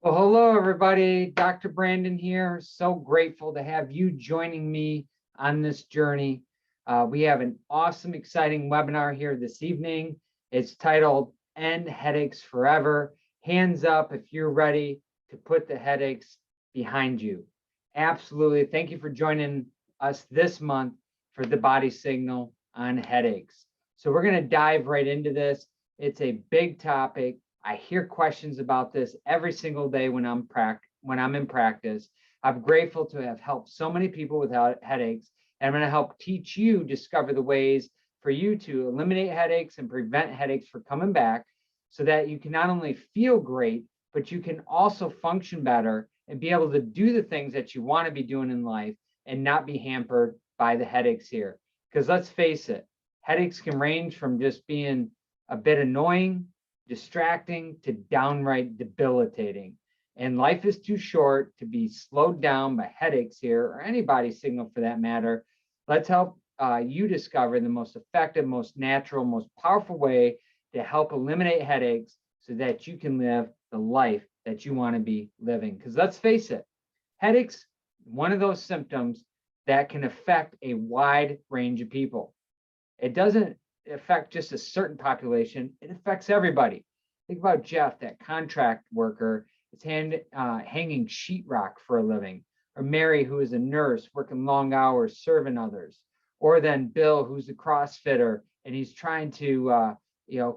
Well, hello, everybody. Dr. Brandon here. So grateful to have you joining me on this journey. We have an awesome, exciting webinar here this evening. It's titled End Headaches Forever. Hands up if you're ready to put the headaches behind you. Absolutely. Thank you for joining us this month for the body signal on headaches. So we're going to dive right into this. It's a big topic. I hear questions about this every single day when I'm in practice. I'm grateful to have helped so many people with headaches, and I'm going to help teach you discover the ways for you to eliminate headaches and prevent headaches from coming back, so that you can not only feel great, but you can also function better and be able to do the things that you want to be doing in life and not be hampered by the headaches here. Because let's face it, headaches can range from just being a bit annoying, distracting, to downright debilitating. And life is too short to be slowed down by headaches here, or any body signal for that matter. Let's help you discover the most effective, most natural, most powerful way to help eliminate headaches so that you can live the life that you want to be living. Because let's face it, headaches, one of those symptoms that can affect a wide range of people. It doesn't affect just a certain population, it affects everybody. Think about Jeff, that contract worker that's hanging sheetrock for a living, or Mary, who is a nurse working long hours serving others, or then Bill, who's a CrossFitter and he's trying to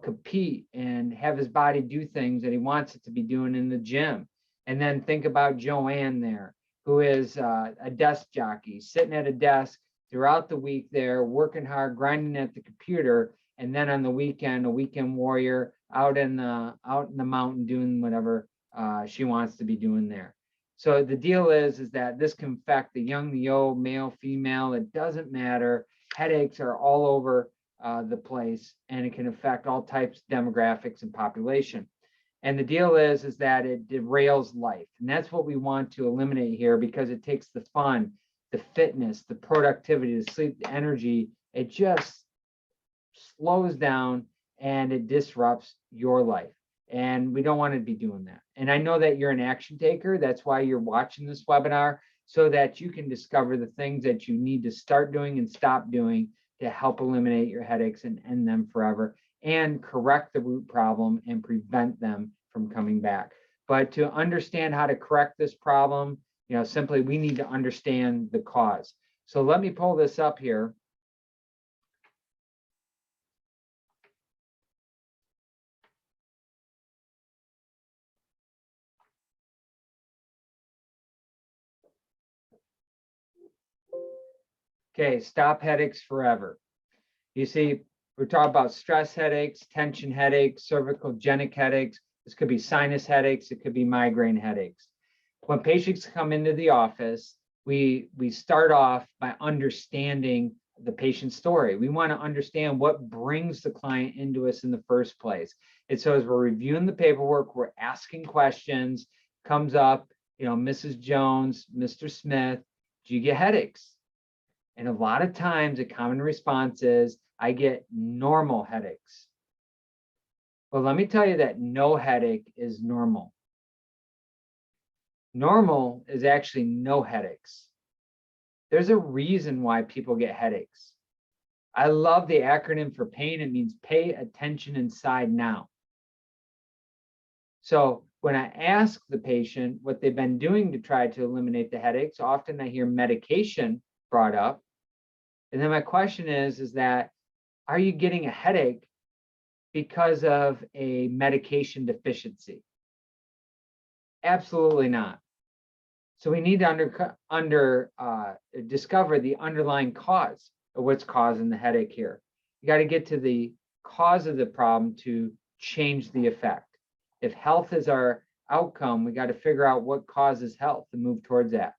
compete and have his body do things that he wants it to be doing in the gym. And then think about Joanne there, who is a desk jockey sitting at a desk throughout the week there, working hard, grinding at the computer, and then on the weekend, a weekend warrior out in the mountain doing whatever she wants to be doing there. So the deal is that this can affect the young, the old, male, female. It doesn't matter. Headaches are all over the place, and it can affect all types of demographics and population. And the deal is that it derails life, and that's what we want to eliminate here, because it takes the fun, the fitness, the productivity, the sleep, the energy. It just slows down and it disrupts your life. And we don't want to be doing that. And I know that you're an action taker. That's why you're watching this webinar, so that you can discover the things that you need to start doing and stop doing to help eliminate your headaches and end them forever, and correct the root problem and prevent them from coming back. But to understand how to correct this problem, simply we need to understand the cause. So let me pull this up here. Okay, stop headaches forever. You see, we're talking about stress headaches, tension headaches, cervicogenic headaches. This could be sinus headaches. It could be migraine headaches. When patients come into the office, we start off by understanding the patient's story. We want to understand what brings the client into us in the first place. And so as we're reviewing the paperwork, we're asking questions, comes up, Mrs. Jones, Mr. Smith, do you get headaches? And a lot of times a common response is, I get normal headaches. Well, let me tell you that no headache is normal. Normal is actually no headaches. There's a reason why people get headaches. I love the acronym for pain. It means pay attention inside now. So when I ask the patient what they've been doing to try to eliminate the headaches, often I hear medication brought up. And then my question is that, are you getting a headache because of a medication deficiency? Absolutely not. So we need to discover the underlying cause of what's causing the headache here. You got to get to the cause of the problem to change the effect. If health is our outcome, we got to figure out what causes health and move towards that.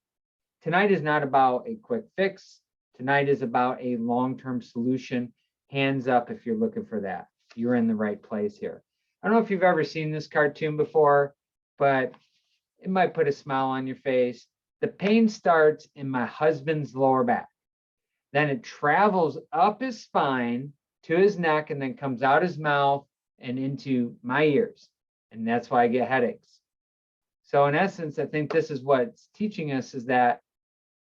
Tonight is not about a quick fix. Tonight is about a long-term solution. Hands up if you're looking for that. You're in the right place here. I don't know if you've ever seen this cartoon before, but it might put a smile on your face. The pain starts in my husband's lower back. Then it travels up his spine to his neck and then comes out his mouth and into my ears. And that's why I get headaches. So in essence, I think this is what's teaching us, is that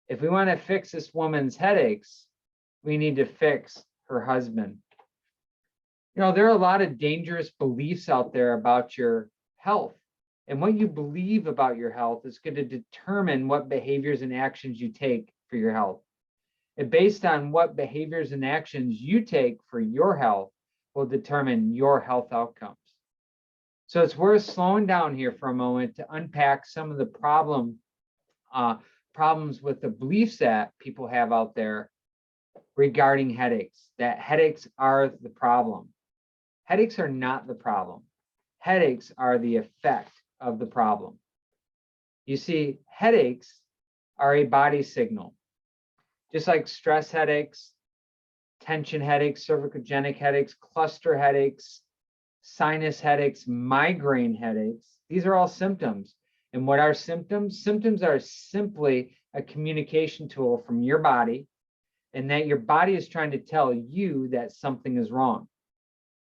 if we want to fix this woman's headaches, we need to fix her husband. There are a lot of dangerous beliefs out there about your health. And what you believe about your health is going to determine what behaviors and actions you take for your health. And based on what behaviors and actions you take for your health will determine your health outcomes. So it's worth slowing down here for a moment to unpack some of the problems with the beliefs that people have out there regarding headaches, that headaches are the problem. Headaches are not the problem. Headaches are the effect of the problem. You see, headaches are a body signal. Just like stress headaches, tension headaches, cervicogenic headaches, cluster headaches, sinus headaches, migraine headaches, these are all symptoms. And what are symptoms? Symptoms are simply a communication tool from your body, and that your body is trying to tell you that something is wrong.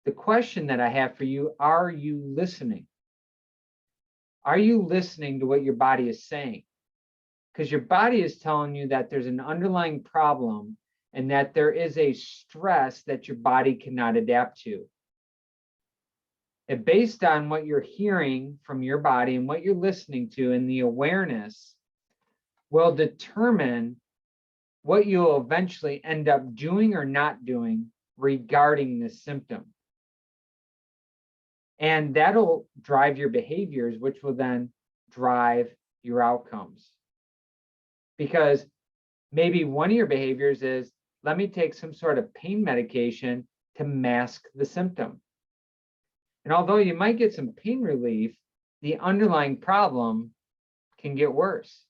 The question that I have for you, are you listening? Are you listening to what your body is saying? Because your body is telling you that there's an underlying problem and that there is a stress that your body cannot adapt to. And based on what you're hearing from your body and what you're listening to, and the awareness will determine what you'll eventually end up doing or not doing regarding this symptom. And that'll drive your behaviors, which will then drive your outcomes. Because maybe one of your behaviors is, let me take some sort of pain medication to mask the symptom. And although you might get some pain relief, the underlying problem can get worse.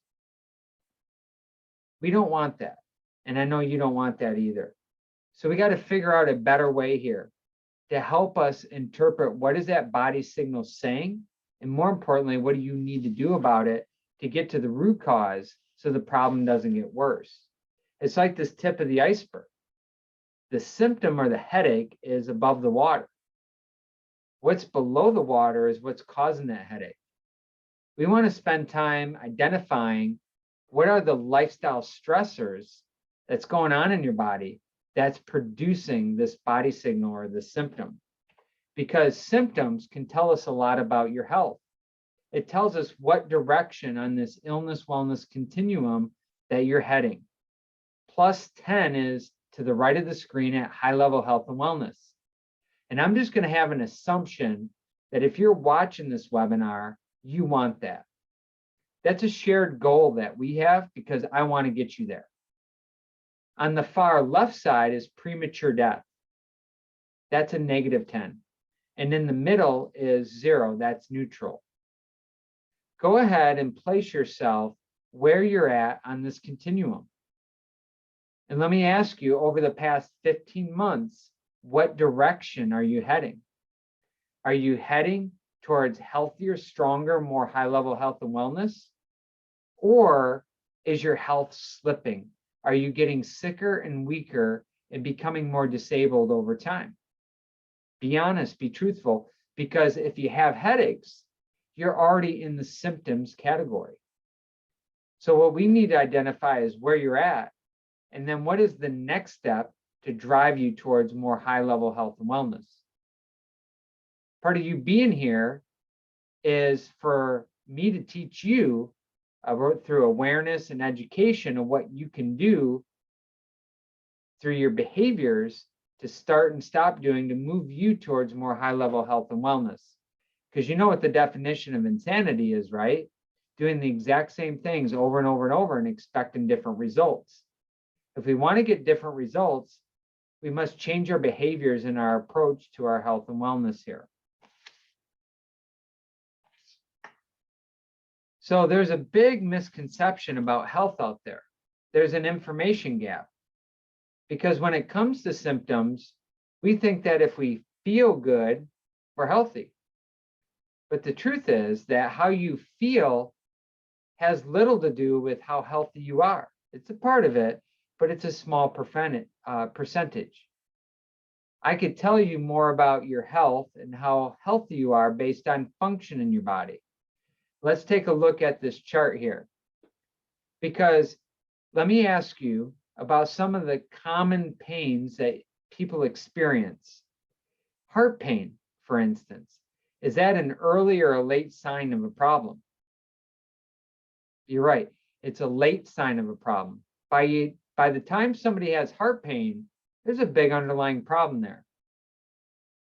We don't want that. And I know you don't want that either. So we got to figure out a better way here to help us interpret what is that body signal saying, and more importantly, what do you need to do about it to get to the root cause so the problem doesn't get worse. It's like this tip of the iceberg. The symptom or the headache is above the water. What's below the water is what's causing that headache. We want to spend time identifying what are the lifestyle stressors that's going on in your body that's producing this body signal or the symptom. Because symptoms can tell us a lot about your health. It tells us what direction on this illness wellness continuum that you're heading. Plus 10 is to the right of the screen at high level health and wellness. And I'm just going to have an assumption that if you're watching this webinar, you want that. That's a shared goal that we have because I want to get you there. On the far left side is premature death. That's a negative 10. And in the middle is 0. That's neutral. Go ahead and place yourself where you're at on this continuum. And let me ask you, over the past 15 months, what direction are you heading? Are you heading towards healthier, stronger, more high-level health and wellness? Or is your health slipping? Are you getting sicker and weaker and becoming more disabled over time? Be honest, be truthful, because if you have headaches, you're already in the symptoms category. So what we need to identify is where you're at, and then what is the next step to drive you towards more high-level health and wellness. Part of you being here is for me to teach you through awareness and education of what you can do through your behaviors to start and stop doing to move you towards more high-level health and wellness. Because you know what the definition of insanity is, right? Doing the exact same things over and over and over and expecting different results. If we want to get different results, we must change our behaviors and our approach to our health and wellness here. So there's a big misconception about health out there. There's an information gap. Because when it comes to symptoms, we think that if we feel good, we're healthy. But the truth is that how you feel has little to do with how healthy you are. It's a part of it, but it's a small percentage. I could tell you more about your health and how healthy you are based on function in your body. let's take a look at this chart here, because let me ask you about some of the common pains that people experience. Heart pain, for instance, is that an early or a late sign of a problem? You're right. It's a late sign of a problem. By the time somebody has heart pain, there's a big underlying problem there.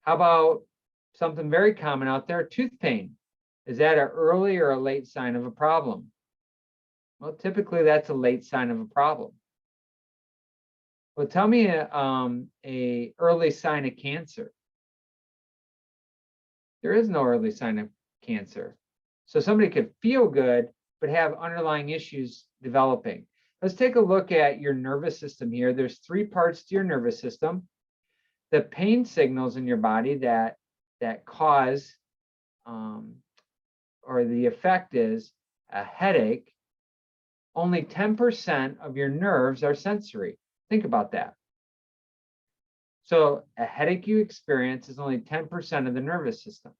How about something very common out there, tooth pain? Is that an early or a late sign of a problem? Well, typically that's a late sign of a problem. Well, tell me a early sign of cancer. There is no early sign of cancer. So somebody could feel good, but have underlying issues developing. Let's take a look at your nervous system here. There's 3 parts to your nervous system. The pain signals in your body that cause, or the effect is a headache. Only 10% of your nerves are sensory. Think about that. So a headache you experience is only 10% of the nervous system.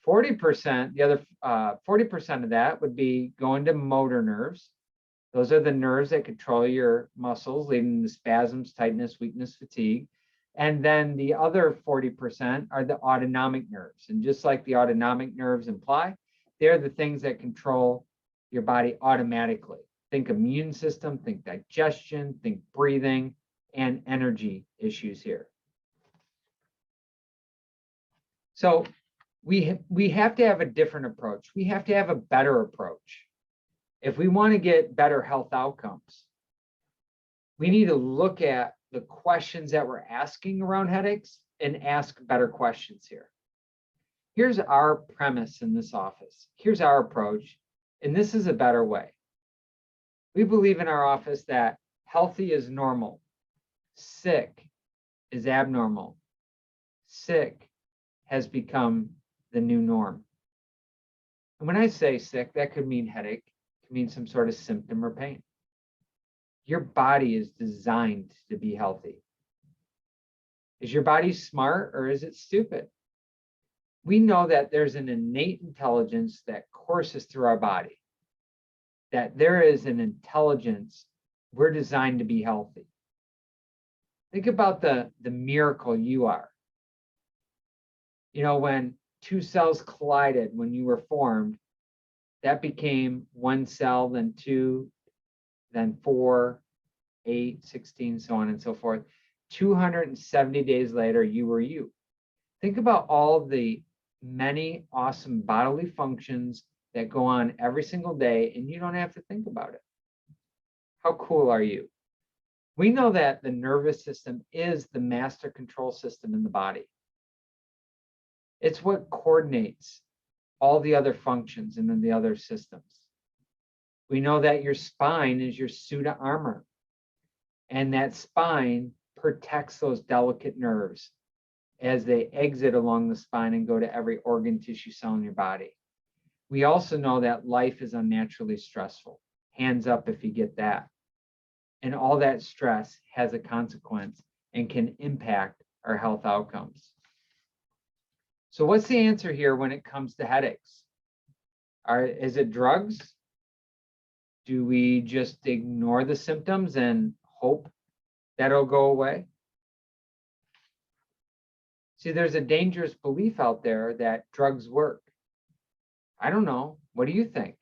40%, the other 40% of that would be going to motor nerves. Those are the nerves that control your muscles, leading to spasms, tightness, weakness, fatigue. And then the other 40% are the autonomic nerves. And just like the autonomic nerves imply, they're the things that control your body automatically. Think immune system, think digestion, think breathing, and energy issues here. So we have to have a different approach. We have to have a better approach. If we want to get better health outcomes, we need to look at the questions that we're asking around headaches and ask better questions here. Here's our premise in this office. Here's our approach, and this is a better way. We believe in our office that healthy is normal, sick is abnormal, sick has become the new norm. And when I say sick, that could mean headache, it could mean some sort of symptom or pain. Your body is designed to be healthy. Is your body smart or is it stupid? We know that there's an innate intelligence that courses through our body, that there is an intelligence. We're designed to be healthy. Think about the miracle you are. You know, when 2 cells collided when you were formed, that became 1 cell, then 2, then 4, 8, 16, so on and so forth. 270 days later, you were you. Think about all the many awesome bodily functions that go on every single day, and you don't have to think about it. How cool are you? We know that the nervous system is the master control system in the body. It's what coordinates all the other functions and then the other systems. We know that your spine is your suit of armor, and that spine protects those delicate nerves as they exit along the spine and go to every organ, tissue, cell in your body. We also know that life is unnaturally stressful. Hands up if you get that. And all that stress has a consequence and can impact our health outcomes. So what's the answer here when it comes to headaches? Is it drugs? Do we just ignore the symptoms and hope that'll go away? See, there's a dangerous belief out there that drugs work. I don't know. What do you think?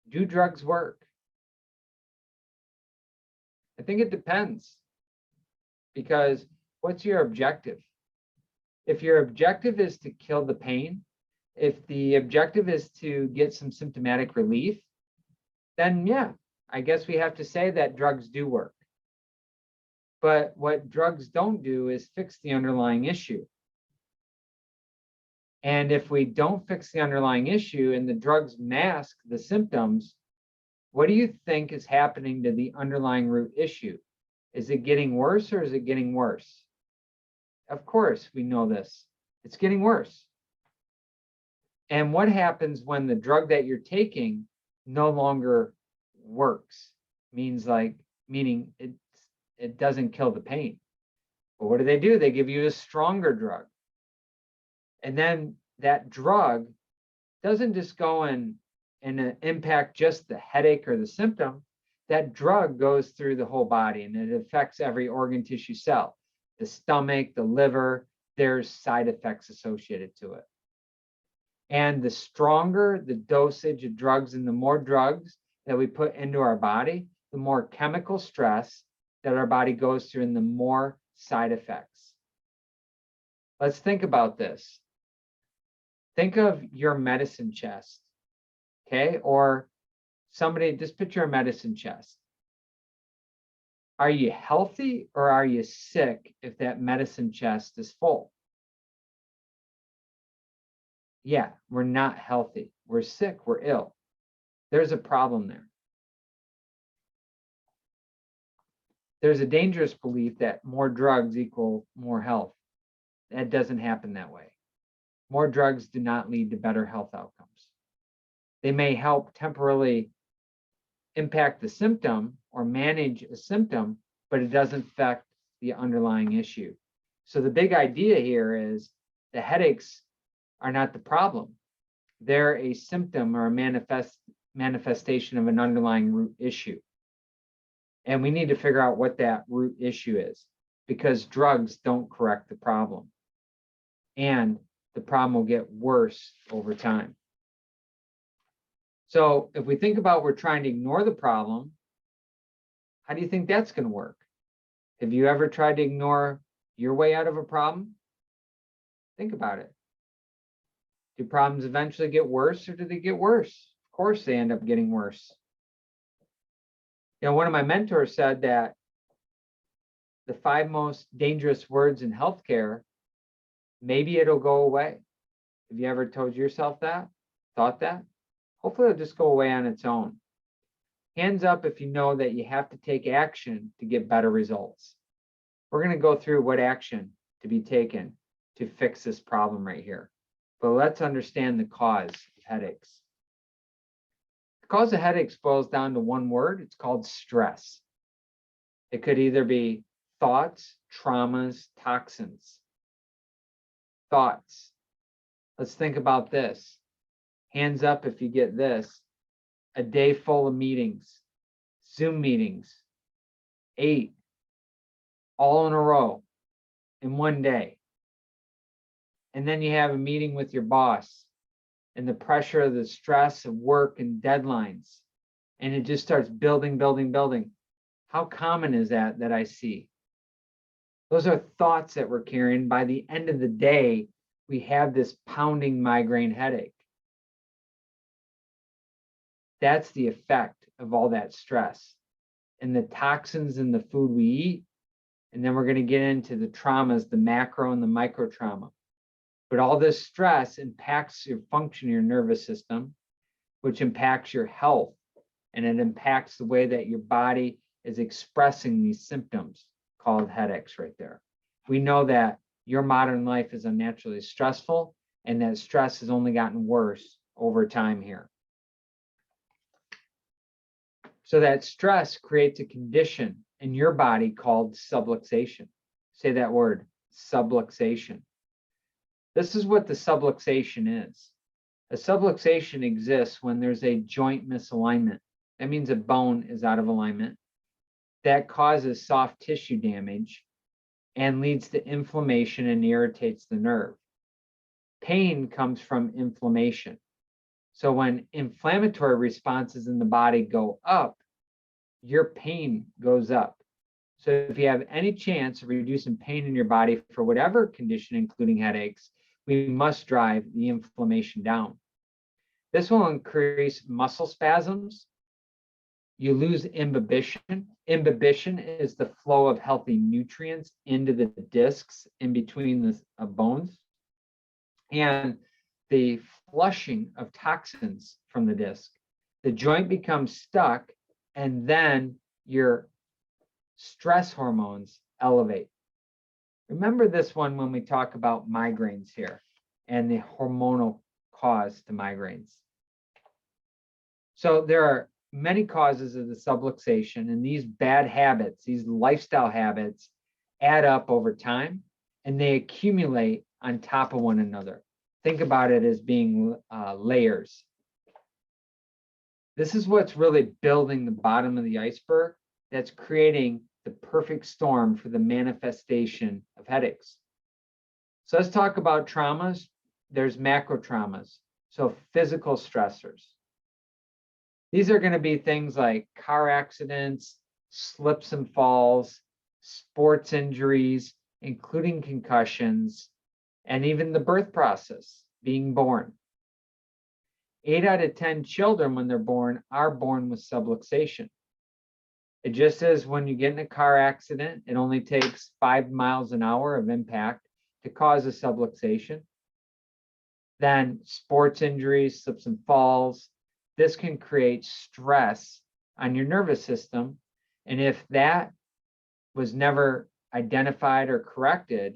Do drugs work? I think it depends. Because what's your objective? If your objective is to kill the pain, if the objective is to get some symptomatic relief, then yeah, I guess we have to say that drugs do work. But what drugs don't do is fix the underlying issue. And if we don't fix the underlying issue and the drugs mask the symptoms, what do you think is happening to the underlying root issue? Is it getting worse or is it getting worse? Of course, we know this. It's getting worse. And what happens when the drug that you're taking no longer works? Meaning it doesn't kill the pain. But what do? They give you a stronger drug. And then that drug doesn't just go and impact just the headache or the symptom. That drug goes through the whole body and it affects every organ, tissue, cell, the stomach, the liver. There's side effects associated to it. And the stronger the dosage of drugs and the more drugs that we put into our body, the more chemical stress that our body goes through and the more side effects. Let's think about this. Think of your medicine chest, okay? Or somebody, just picture a medicine chest. Are you healthy or are you sick if that medicine chest is full? Yeah, we're not healthy. We're sick, we're ill. There's a problem there. There's a dangerous belief that more drugs equal more health. That doesn't happen that way. More drugs do not lead to better health outcomes. They may help temporarily impact the symptom or manage a symptom, but it doesn't affect the underlying issue. So the big idea here is the headaches are not the problem. They're a symptom or a manifestation of an underlying root issue. And we need to figure out what that root issue is, because drugs don't correct the problem. And the problem will get worse over time. So if we think about we're trying to ignore the problem, how do you think that's going to work? Have you ever tried to ignore your way out of a problem? Think about it. Do problems eventually get worse, or do they get worse? Of course, they end up getting worse. You know, one of my mentors said that the 5 most dangerous words in healthcare, maybe it'll go away. Have you ever told yourself that? Thought that? Hopefully it'll just go away on its own. Hands up if you know that you have to take action to get better results. We're going to go through what action to be taken to fix this problem right here. But let's understand the cause of headaches. The cause of headaches boils down to one word. It's called stress. It could either be thoughts, traumas, toxins. Thoughts. Let's think about this. Hands up if you get this. A day full of meetings, Zoom meetings, 8, all in a row in one day. And then you have a meeting with your boss and the pressure of the stress of work and deadlines. And it just starts building, building, building. How common is that I see? Those are thoughts that we're carrying. By the end of the day, we have this pounding migraine headache. That's the effect of all that stress and the toxins in the food we eat. And then we're going to get into the traumas, the macro and the micro trauma. But all this stress impacts your function of your nervous system, which impacts your health. And it impacts the way that your body is expressing these symptoms called headaches right there. We know that your modern life is unnaturally stressful, and that stress has only gotten worse over time here. So that stress creates a condition in your body called subluxation. Say that word, subluxation. This is what the subluxation is. A subluxation exists when there's a joint misalignment. That means a bone is out of alignment. That causes soft tissue damage and leads to inflammation and irritates the nerve. Pain comes from inflammation. So when inflammatory responses in the body go up, your pain goes up. So if you have any chance of reducing pain in your body for whatever condition, including headaches, we must drive the inflammation down. This will increase muscle spasms. You lose imbibition. Imbibition is the flow of healthy nutrients into the discs in between the bones, and the flushing of toxins from the disc. The joint becomes stuck, and then your stress hormones elevate. Remember this one when we talk about migraines here and the hormonal cause to migraines. So there are many causes of the subluxation, and these bad habits, these lifestyle habits, add up over time, and they accumulate on top of one another. think about it as being layers. This is what's really building the bottom of the iceberg that's creating the perfect storm for the manifestation of headaches. So let's talk about traumas. There's macro traumas, so physical stressors. These are going to be things like car accidents, slips and falls, sports injuries, including concussions, and even the birth process, being born. 8 out of 10 children, when they're born, are born with subluxation. It just is when you get in a car accident, it only takes 5 miles an hour of impact to cause a subluxation. Then sports injuries, slips and falls, this can create stress on your nervous system. And if that was never identified or corrected,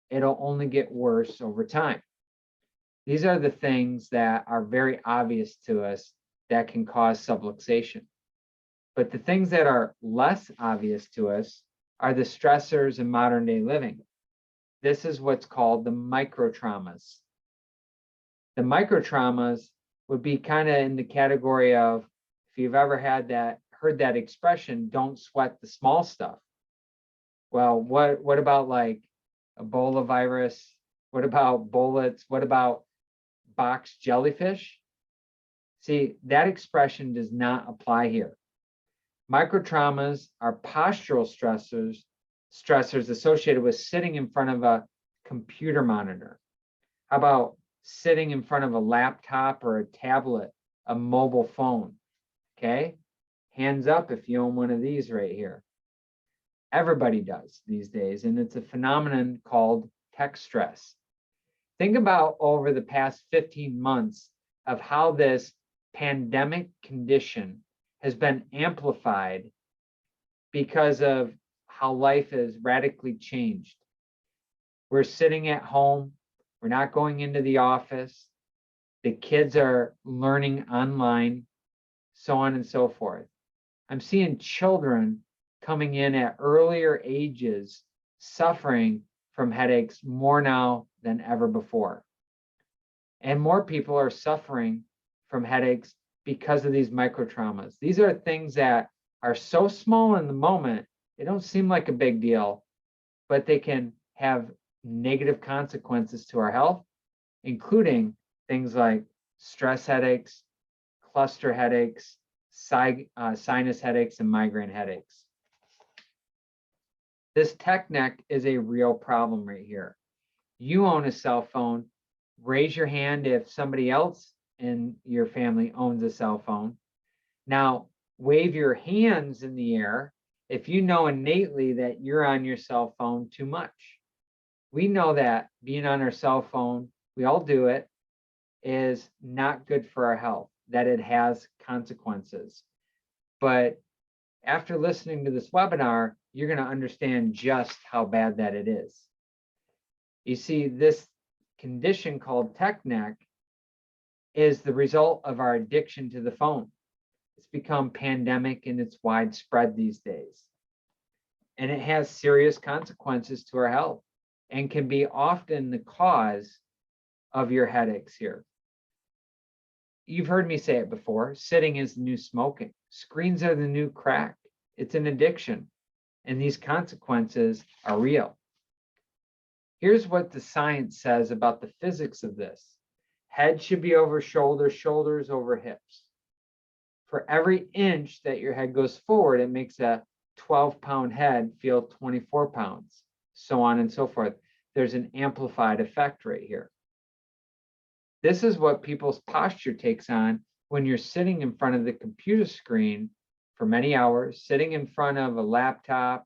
it'll only get worse over time. These are the things that are very obvious to us that can cause subluxation. But the things that are less obvious to us are the stressors in modern day living. This is what's called the microtraumas. The microtraumas would be kind of in the category of, if you've ever heard that expression, don't sweat the small stuff. Well, what about like Ebola virus? What about bullets? What about box jellyfish? See, that expression does not apply here. Microtraumas are postural stressors associated with sitting in front of a computer monitor. How about sitting in front of a laptop or a tablet, a mobile phone? Okay, hands up if you own one of these right here. Everybody does these days, and it's a phenomenon called tech stress. Think about over the past 15 months of how this pandemic condition has been amplified because of how life has radically changed. We're sitting at home, we're not going into the office, the kids are learning online, so on and so forth. I'm seeing children coming in at earlier ages suffering from headaches more now than ever before. And more people are suffering from headaches because of these microtraumas. These are things that are so small in the moment, they don't seem like a big deal, but they can have negative consequences to our health, including things like stress headaches, cluster headaches, sinus headaches, and migraine headaches. This tech neck is a real problem right here. You own a cell phone. Raise your hand if somebody else in your family owns a cell phone. Now, wave your hands in the air if you know innately that you're on your cell phone too much. We know that being on our cell phone, we all do it, is not good for our health, that it has consequences. But after listening to this webinar, you're going to understand just how bad that it is. You see, this condition called tech neck is the result of our addiction to the phone. It's become pandemic and it's widespread these days. And it has serious consequences to our health and can be often the cause of your headaches here. You've heard me say it before, sitting is the new smoking. Screens are the new crack. It's an addiction, and these consequences are real. Here's what the science says about the physics of this. Head should be over shoulders, shoulders over hips. For every inch that your head goes forward, it makes a 12-pound head feel 24 pounds, so on and so forth. There's an amplified effect right here. This is what people's posture takes on when you're sitting in front of the computer screen for many hours, sitting in front of a laptop,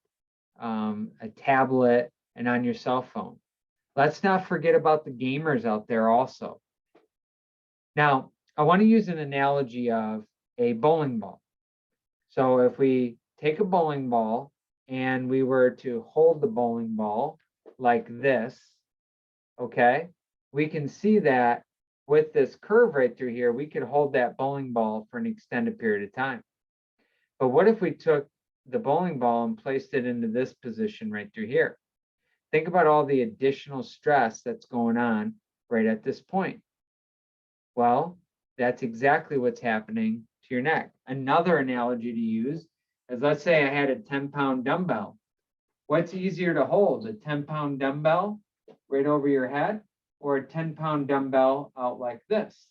a tablet, and on your cell phone. Let's not forget about the gamers out there also. Now, I want to use an analogy of a bowling ball. So if we take a bowling ball and we were to hold the bowling ball like this, okay, we can see that with this curve right through here, we could hold that bowling ball for an extended period of time. But what if we took the bowling ball and placed it into this position right through here? Think about all the additional stress that's going on right at this point. Well, that's exactly what's happening to your neck. Another analogy to use is, let's say I had a 10-pound dumbbell. What's easier to hold, a 10-pound dumbbell right over your head or a 10-pound dumbbell out like this?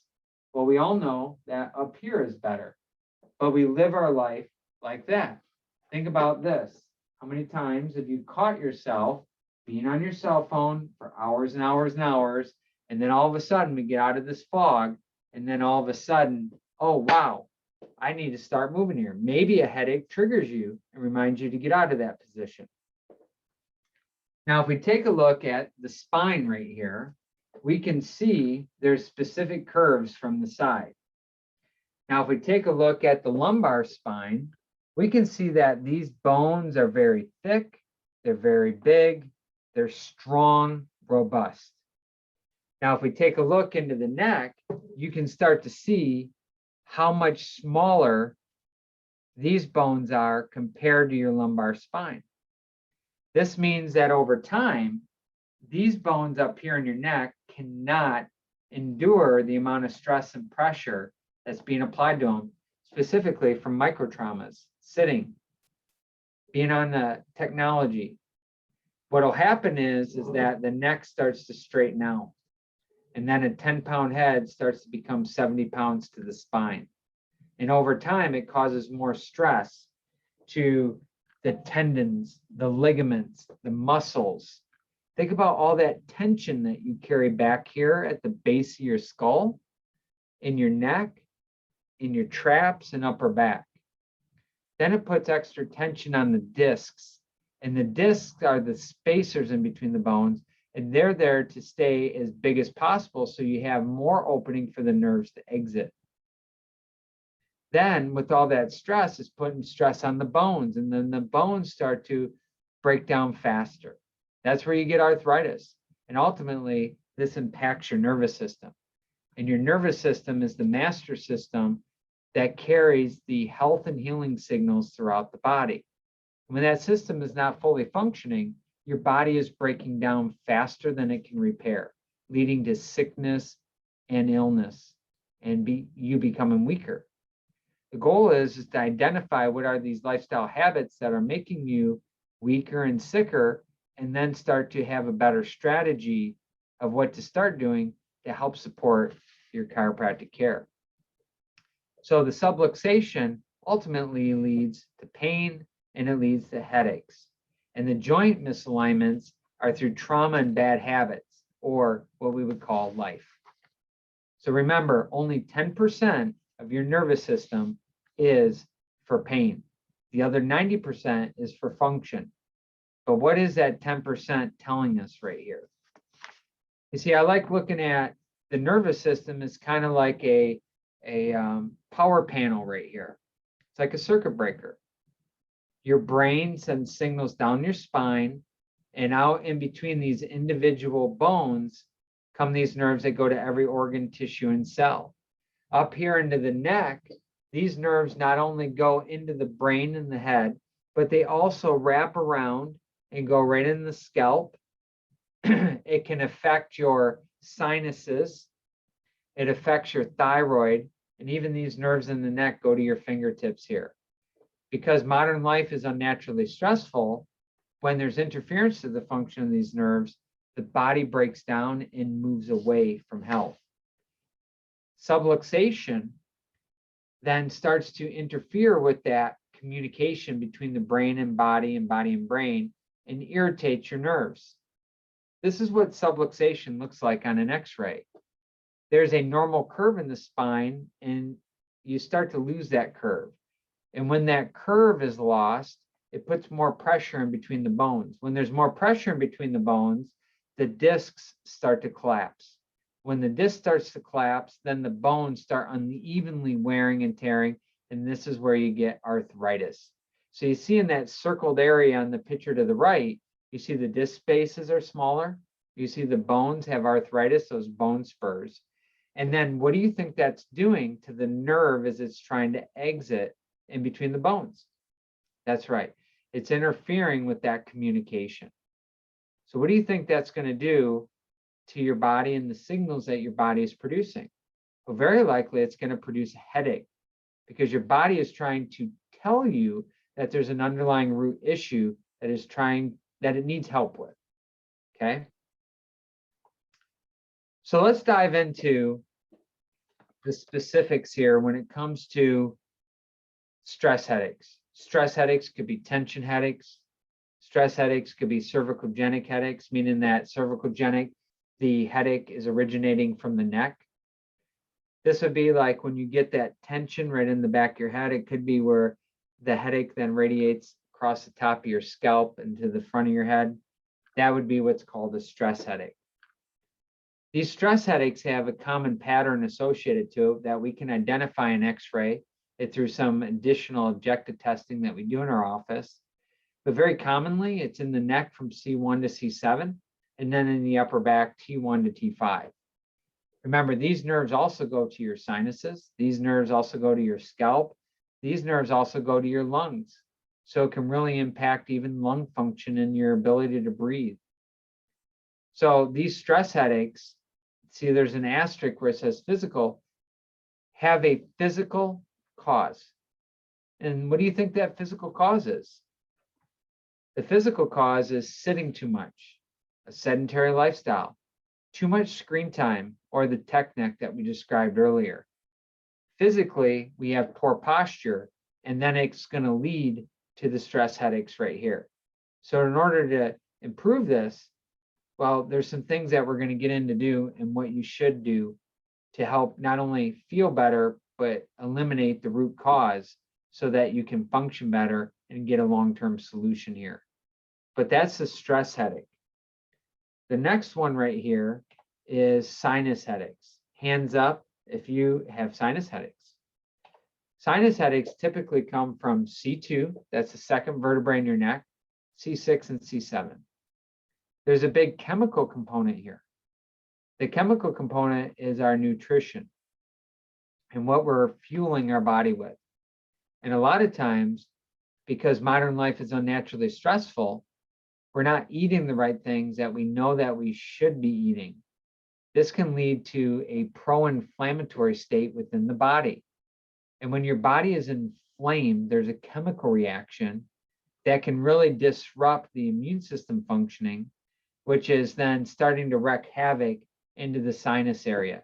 Well, we all know that up here is better, but we live our life like that. Think about this. How many times have you caught yourself being on your cell phone for hours and hours and hours, and then all of a sudden we get out of this fog, and then all of a sudden, oh, wow, I need to start moving here. Maybe a headache triggers you and reminds you to get out of that position. Now, if we take a look at the spine right here, we can see there's specific curves from the side. Now, if we take a look at the lumbar spine, we can see that these bones are very thick, they're very big, they're strong, robust. Now, if we take a look into the neck, you can start to see how much smaller these bones are compared to your lumbar spine. This means that over time, these bones up here in your neck cannot endure the amount of stress and pressure that's being applied to them, specifically from microtraumas, sitting, being on the technology. What'll happen is that the neck starts to straighten out, and then a 10-pound head starts to become 70 pounds to the spine. And over time, it causes more stress to the tendons, the ligaments, the muscles. Think about all that tension that you carry back here at the base of your skull, in your neck, in your traps and upper back. Then it puts extra tension on the discs, and the discs are the spacers in between the bones, and they're there to stay as big as possible so you have more opening for the nerves to exit. Then with all that stress, it's putting stress on the bones, and then the bones start to break down faster. That's where you get arthritis. And ultimately, this impacts your nervous system. And your nervous system is the master system that carries the health and healing signals throughout the body. When that system is not fully functioning, your body is breaking down faster than it can repair, leading to sickness and illness, and you becoming weaker. The goal is to identify what are these lifestyle habits that are making you weaker and sicker, and then start to have a better strategy of what to start doing to help support your chiropractic care. So the subluxation ultimately leads to pain, and it leads to headaches. And the joint misalignments are through trauma and bad habits, or what we would call life. So remember, only 10% of your nervous system is for pain. The other 90% is for function. But what is that 10% telling us right here? You see, I like looking at the nervous system as kind of like a power panel right here. It's like a circuit breaker. Your brain sends signals down your spine, and out in between these individual bones come these nerves that go to every organ, tissue, and cell. Up here into the neck, these nerves not only go into the brain and the head, but they also wrap around and go right in the scalp. It can affect your sinuses. It affects your thyroid, and even these nerves in the neck go to your fingertips here. Because modern life is unnaturally stressful, when there's interference to the function of these nerves, the body breaks down and moves away from health. Subluxation then starts to interfere with that communication between the brain and body and brain, and irritates your nerves. This is what subluxation looks like on an X-ray. There's a normal curve in the spine, and you start to lose that curve. And when that curve is lost, it puts more pressure in between the bones. When there's more pressure in between the bones, the discs start to collapse. When the disc starts to collapse, then the bones start unevenly wearing and tearing, and this is where you get arthritis. So you see in that circled area on the picture to the right, you see the disc spaces are smaller. You see the bones have arthritis, those bone spurs. And then what do you think that's doing to the nerve as it's trying to exit in between the bones? That's right. It's interfering with that communication. So what do you think that's going to do to your body and the signals that your body is producing? Well, very likely it's going to produce a headache because your body is trying to tell you that there's an underlying root issue that it needs help with. Okay. So let's dive into the specifics here when it comes to stress headaches. Stress headaches could be tension headaches. Stress headaches could be cervicogenic headaches, meaning that cervicogenic, the headache is originating from the neck. This would be like when you get that tension right in the back of your head. It could be where the headache then radiates across the top of your scalp into the front of your head. That would be what's called a stress headache. These stress headaches have a common pattern associated to it that we can identify in X-ray through some additional objective testing that we do in our office. But very commonly, it's in the neck from C1 to C7, and then in the upper back, T1 to T5. Remember, these nerves also go to your sinuses. These nerves also go to your scalp. These nerves also go to your lungs. So it can really impact even lung function and your ability to breathe. So these stress headaches, see there's an asterisk where it says physical, have a physical cause. And what do you think that physical cause is? The physical cause is sitting too much, a sedentary lifestyle, too much screen time, or the tech neck that we described earlier. Physically, we have poor posture, and then it's going to lead to the stress headaches right here. So in order to improve this, well, there's some things that we're going to get into do and what you should do to help not only feel better, but eliminate the root cause so that you can function better and get a long-term solution here. But that's the stress headache. The next one right here is sinus headaches. Hands up if you have sinus headaches. Sinus headaches typically come from C2, that's the second vertebrae in your neck, C6 and C7. There's a big chemical component here. The chemical component is our nutrition and what we're fueling our body with. And a lot of times, because modern life is unnaturally stressful, we're not eating the right things that we know that we should be eating. This can lead to a pro-inflammatory state within the body. And when your body is inflamed, there's a chemical reaction that can really disrupt the immune system functioning, which is then starting to wreak havoc into the sinus area.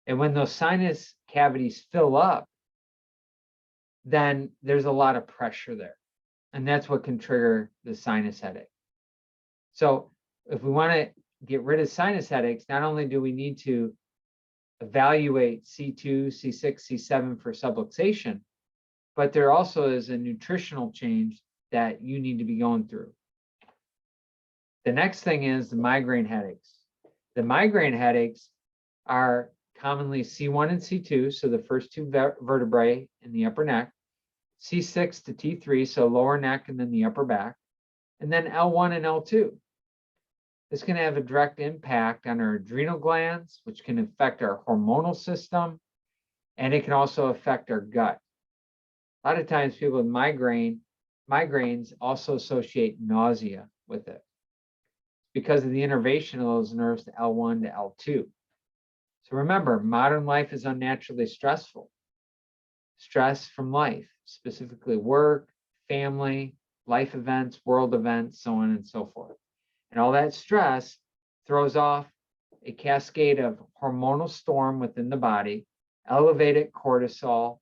And when those sinus cavities fill up, then there's a lot of pressure there. And that's what can trigger the sinus headache. So if we want to get rid of sinus headaches, not only do we need to evaluate C2, C6, C7 for subluxation, but there also is a nutritional change that you need to be going through. The next thing is the migraine headaches. The migraine headaches are commonly C1 and C2, so the first two vertebrae in the upper neck, C6 to T3, so lower neck and then the upper back, and then L1 and L2. This can have a direct impact on our adrenal glands, which can affect our hormonal system, and it can also affect our gut. A lot of times people with migraines also associate nausea with it because of the innervation of those nerves to L1 to L2. So remember, modern life is unnaturally stressful. Stress from life, specifically work, family, life events, world events, so on and so forth. And all that stress throws off a cascade of hormonal storm within the body, elevated cortisol,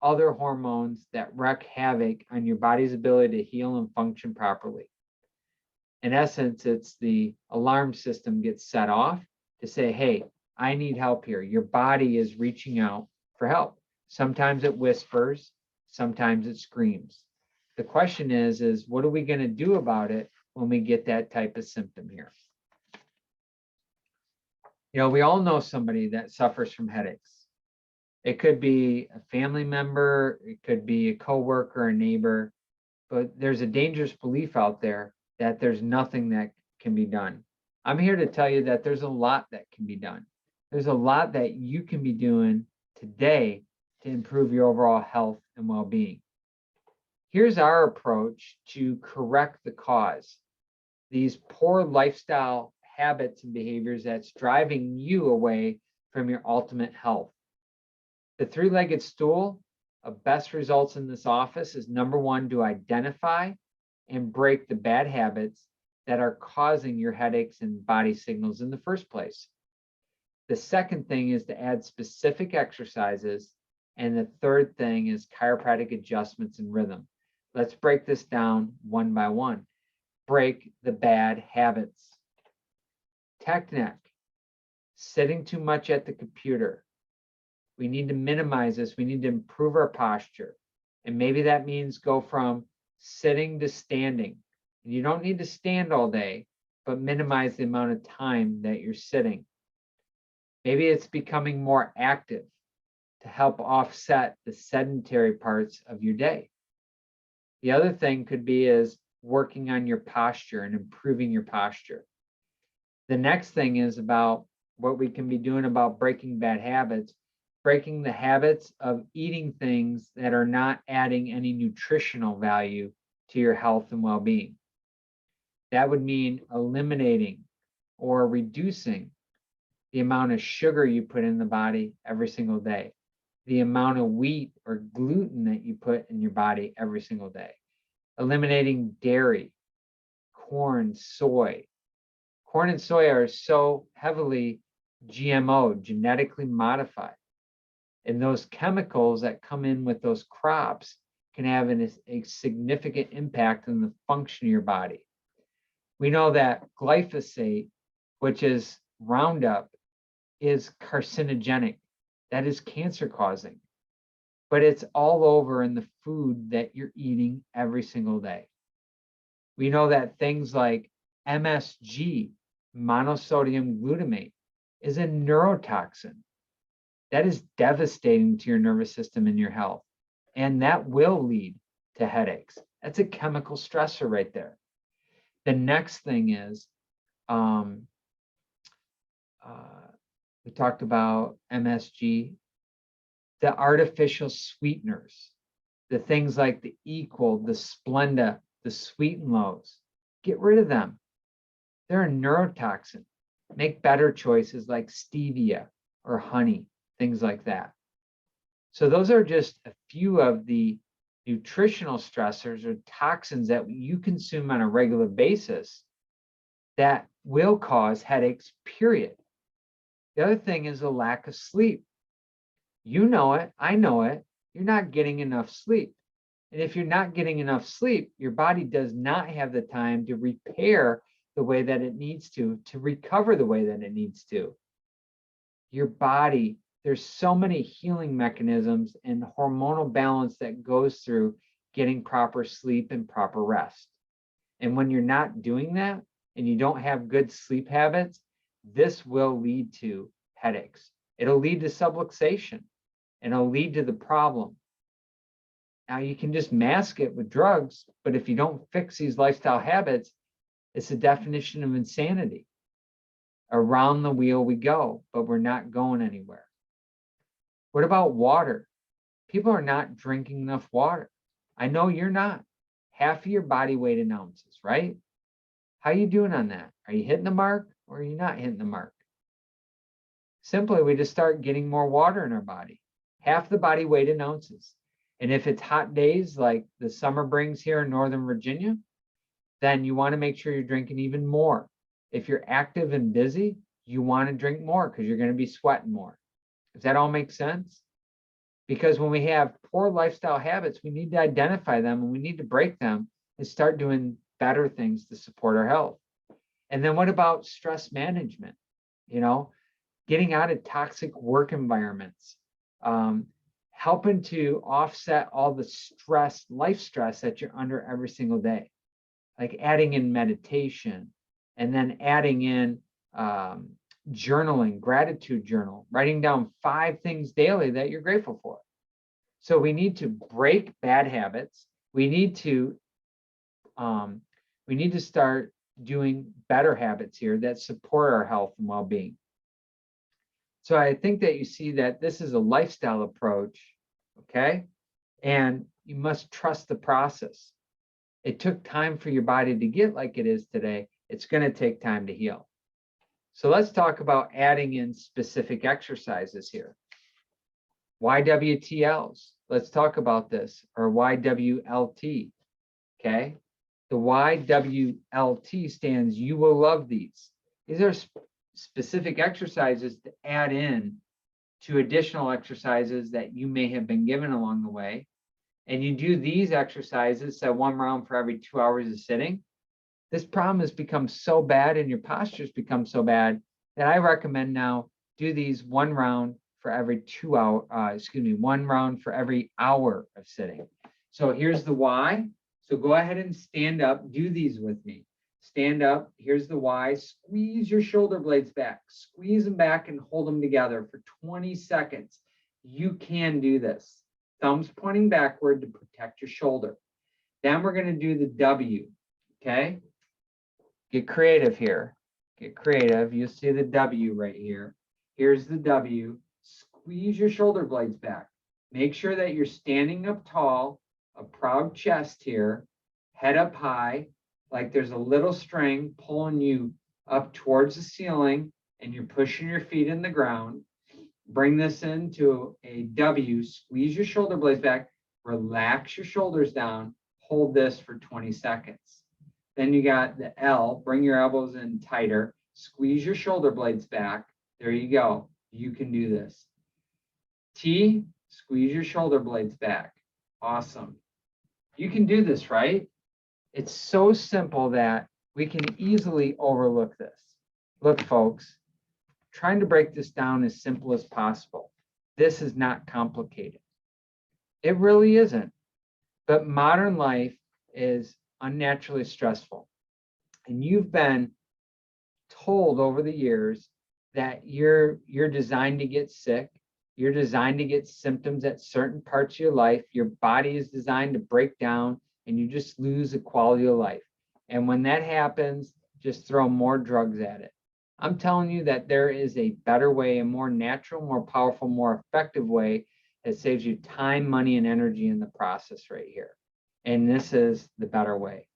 other hormones that wreak havoc on your body's ability to heal and function properly. In essence, it's the alarm system gets set off to say, hey, I need help here. Your body is reaching out for help. Sometimes it whispers, sometimes it screams. The question is what are we going to do about it when we get that type of symptom here? You know, we all know somebody that suffers from headaches. It could be a family member, it could be a coworker, a neighbor, but there's a dangerous belief out there that there's nothing that can be done. I'm here to tell you that there's a lot that can be done. There's a lot that you can be doing today to improve your overall health and well-being. Here's our approach to correct the cause. These poor lifestyle habits and behaviors that's driving you away from your ultimate health. The three-legged stool of best results in this office is number one, to identify and break the bad habits that are causing your headaches and body signals in the first place. The second thing is to add specific exercises. And the third thing is chiropractic adjustments and rhythm. Let's break this down one by one. Break the bad habits. Tech neck, sitting too much at the computer. We need to minimize this. We need to improve our posture. And maybe that means go from sitting to standing. And you don't need to stand all day, but minimize the amount of time that you're sitting. Maybe it's becoming more active to help offset the sedentary parts of your day. The other thing could be is working on your posture and improving your posture. The next thing is about what we can be doing about breaking bad habits, breaking the habits of eating things that are not adding any nutritional value to your health and well-being. That would mean eliminating or reducing the amount of sugar you put in the body every single day, the amount of wheat or gluten that you put in your body every single day, eliminating dairy, corn, soy. Corn and soy are so heavily GMO, genetically modified. And those chemicals that come in with those crops can have a significant impact on the function of your body. We know that glyphosate, which is Roundup, is carcinogenic. That is cancer causing. But it's all over in the food that you're eating every single day. We know that things like MSG, monosodium glutamate, is a neurotoxin. That is devastating to your nervous system and your health. And that will lead to headaches. That's a chemical stressor right there. The next thing is, we talked about MSG, the artificial sweeteners, the things like the Equal, the Splenda, the Sweet and Lows. Get rid of them. They're a neurotoxin. Make better choices like stevia or honey, things like that. So those are just a few of the nutritional stressors or toxins that you consume on a regular basis that will cause headaches, period. The other thing is a lack of sleep. You know it, I know it. You're not getting enough sleep. And if you're not getting enough sleep, your body does not have the time to repair the way that it needs to recover the way that it needs to. Your body, there's so many healing mechanisms and hormonal balance that goes through getting proper sleep and proper rest. And when you're not doing that and you don't have good sleep habits, this will lead to headaches. It'll lead to subluxation and it'll lead to the problem. Now you can just mask it with drugs, but if you don't fix these lifestyle habits, it's a definition of insanity. Around the wheel we go, but we're not going anywhere. What about water? People are not drinking enough water. I know you're not. Half of your body weight in ounces, right? How are you doing on that? Are you hitting the mark or are you not hitting the mark? Simply, we just start getting more water in our body. Half the body weight in ounces. And if it's hot days like the summer brings here in Northern Virginia, then you want to make sure you're drinking even more. If you're active and busy, you want to drink more because you're going to be sweating more. Does that all make sense? Because when we have poor lifestyle habits, we need to identify them and we need to break them and start doing better things to support our health. And then what about stress management? You know, getting out of toxic work environments, helping to offset all the stress, life stress that you're under every single day, like adding in meditation and then adding in journaling, gratitude journal, writing down 5 things daily that you're grateful for. So we need to break bad habits. We need to start doing better habits here that support our health and well-being. So I think that you see that this is a lifestyle approach, okay? And you must trust the process. It took time for your body to get like it is today. It's going to take time to heal. So let's talk about adding in specific exercises here. YWTLs. Let's talk about this, or YWLT. Okay. The YWLT stands you will love these. These are specific exercises to add in to additional exercises that you may have been given along the way. And you do these exercises, so 1 round for every 2 hours of sitting. This problem has become so bad and your posture's become so bad that I recommend now do these 1 round for every 2 hour, 1 round for every hour of sitting. So here's the Y. So go ahead and stand up, do these with me. Stand up, here's the Y, squeeze your shoulder blades back, squeeze them back and hold them together for 20 seconds. You can do this. Thumbs pointing backward to protect your shoulder. Then we're gonna do the W, okay? Get creative here, get creative. You'll see the W right here. Here's the W, squeeze your shoulder blades back. Make sure that you're standing up tall, a proud chest here, head up high, like there's a little string pulling you up towards the ceiling and you're pushing your feet in the ground. Bring this into a W, squeeze your shoulder blades back, relax your shoulders down, hold this for 20 seconds. Then you got the L, bring your elbows in tighter, squeeze your shoulder blades back. There you go. You can do this. T, squeeze your shoulder blades back. Awesome. You can do this, right? It's so simple that we can easily overlook this. Look, folks, trying to break this down as simple as possible. This is not complicated. It really isn't. But modern life is unnaturally stressful. And you've been told over the years that you're designed to get sick. You're designed to get symptoms at certain parts of your life. Your body is designed to break down and you just lose the quality of life. And when that happens, just throw more drugs at it. I'm telling you that there is a better way, a more natural, more powerful, more effective way that saves you time, money, and energy in the process right here. And this is the better way.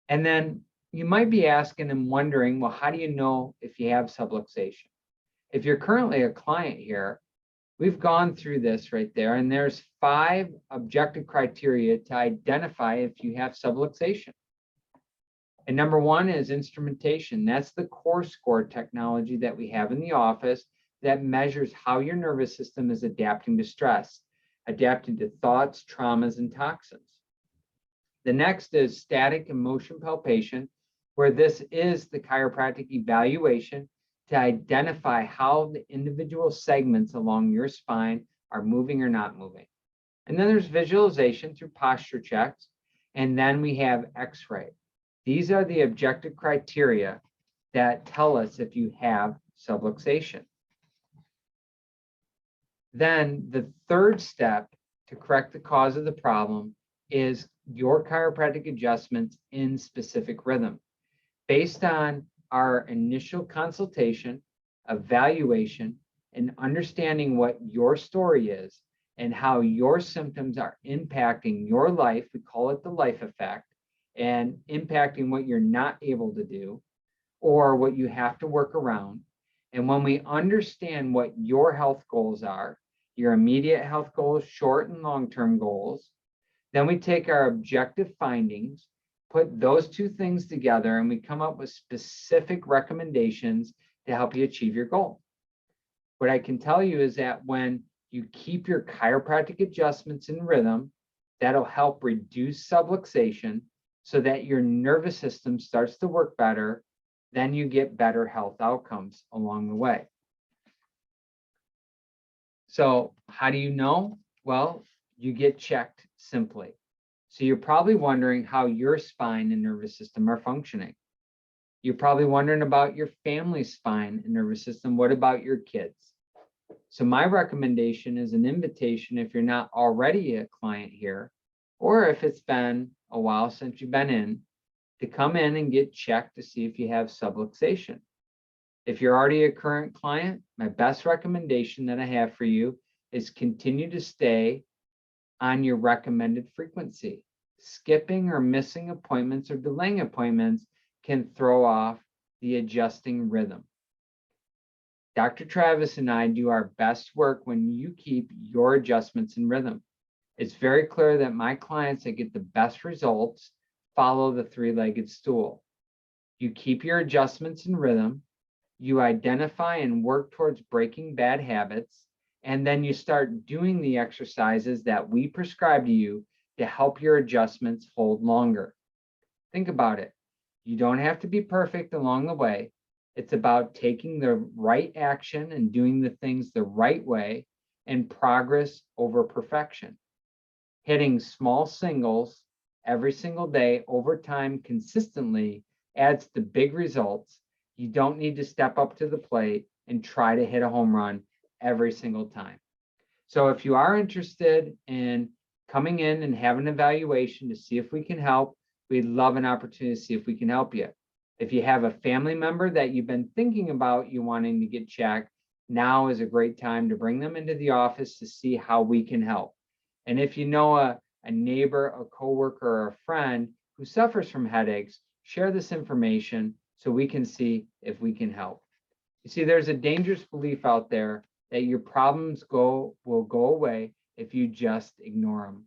And then you might be asking and wondering, well, how do you know if you have subluxation? If you're currently a client here, we've gone through this right there, and there's 5 objective criteria to identify if you have subluxation. And number 1 is instrumentation. That's the core score technology that we have in the office that measures how your nervous system is adapting to stress, adapting to thoughts, traumas, and toxins. The next is static emotion palpation, where this is the chiropractic evaluation to identify how the individual segments along your spine are moving or not moving. And then there's visualization through posture checks. And then we have X-ray. These are the objective criteria that tell us if you have subluxation. Then the third step to correct the cause of the problem is your chiropractic adjustments in specific rhythm. Based on our initial consultation, evaluation, and understanding what your story is and how your symptoms are impacting your life, we call it the life effect, and impacting what you're not able to do or what you have to work around. And when we understand what your health goals are, your immediate health goals, short and long-term goals, then we take our objective findings, put those 2 things together, and we come up with specific recommendations to help you achieve your goal. What I can tell you is that when you keep your chiropractic adjustments in rhythm, that'll help reduce subluxation so that your nervous system starts to work better. Then you get better health outcomes along the way. So how do you know? Well, you get checked simply. So you're probably wondering how your spine and nervous system are functioning. You're probably wondering about your family's spine and nervous system. What about your kids? So my recommendation is an invitation, if you're not already a client here, or if it's been a while since you've been in, to come in and get checked to see if you have subluxation. If you're already a current client, my best recommendation that I have for you is continue to stay on your recommended frequency. Skipping or missing appointments or delaying appointments can throw off the adjusting rhythm. Dr. Travis and I do our best work when you keep your adjustments in rhythm. It's very clear that my clients that get the best results follow the three-legged stool. You keep your adjustments in rhythm, you identify and work towards breaking bad habits, and then you start doing the exercises that we prescribe to you to help your adjustments hold longer. Think about it. You don't have to be perfect along the way. It's about taking the right action and doing the things the right way, and progress over perfection. Hitting small singles every single day over time consistently adds to big results. You don't need to step up to the plate and try to hit a home run every single time. So if you are interested in coming in and having an evaluation to see if we can help, we'd love an opportunity to see if we can help you. If you have a family member that you've been thinking about you wanting to get checked, now is a great time to bring them into the office to see how we can help. And if you know a neighbor, a coworker, or a friend who suffers from headaches, share this information so we can see if we can help. You see, there's a dangerous belief out there that your problems will go away if you just ignore them.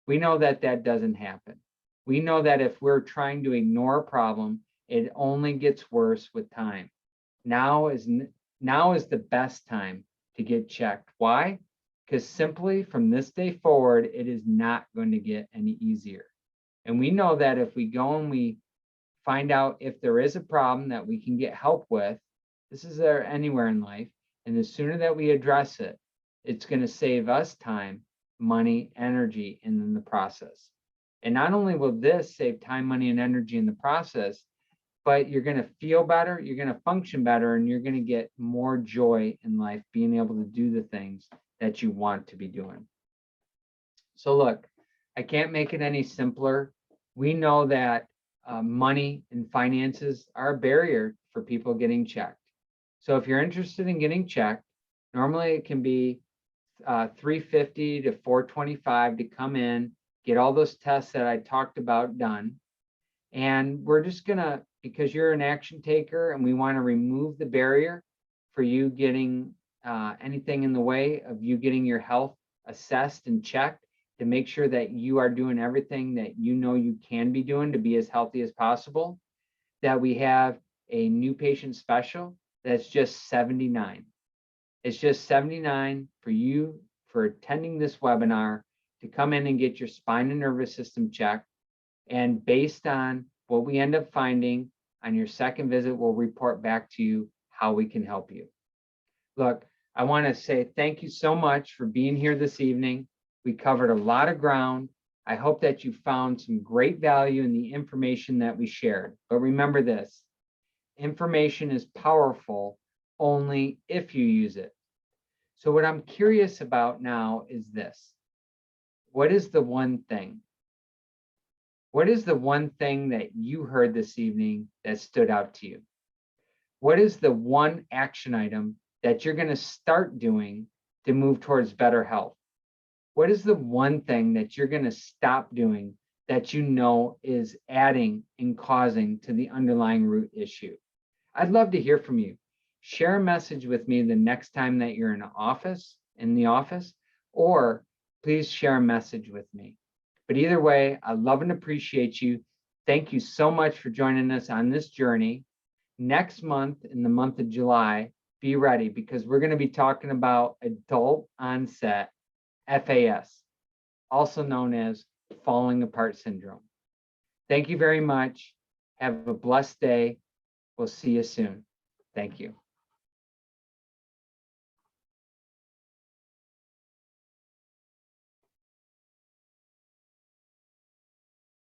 We know that that doesn't happen. We know that if we're trying to ignore a problem, it only gets worse with time. Now is the best time to get checked. Why? Because simply from this day forward, it is not going to get any easier. And we know that if we go and we find out if there is a problem that we can get help with, this is there anywhere in life, and the sooner that we address it, it's going to save us time, money, energy in the process. And not only will this save time, money, and energy in the process, but you're going to feel better, you're going to function better, and you're going to get more joy in life, being able to do the things that you want to be doing. So look, I can't make it any simpler. We know that money and finances are a barrier for people getting checked. So if you're interested in getting checked, normally it can be $350 to $425 to come in, get all those tests that I talked about done. And we're just gonna, because you're an action taker and we want to remove the barrier for you getting anything in the way of you getting your health assessed and checked, to make sure that you are doing everything that you know you can be doing to be as healthy as possible, that we have a new patient special that's just $79. It's just $79 for you for attending this webinar to come in and get your spine and nervous system checked. And based on what we end up finding on your second visit, we'll report back to you how we can help you. Look, I want to say thank you so much for being here this evening. We covered a lot of ground. I hope that you found some great value in the information that we shared. But remember this, information is powerful only if you use it. So what I'm curious about now is this. What is the one thing? What is the one thing that you heard this evening that stood out to you? What is the one action item that you're going to start doing to move towards better health? What is the one thing that you're going to stop doing that you know is adding and causing to the underlying root issue? I'd love to hear from you. Share a message with me the next time that you're in the office, or please share a message with me. But either way, I love and appreciate you. Thank you so much for joining us on this journey. Next month, in the month of July, be ready, because we're going to be talking about adult onset FAS, also known as falling apart syndrome. Thank you very much. Have a blessed day. We'll see you soon. Thank you.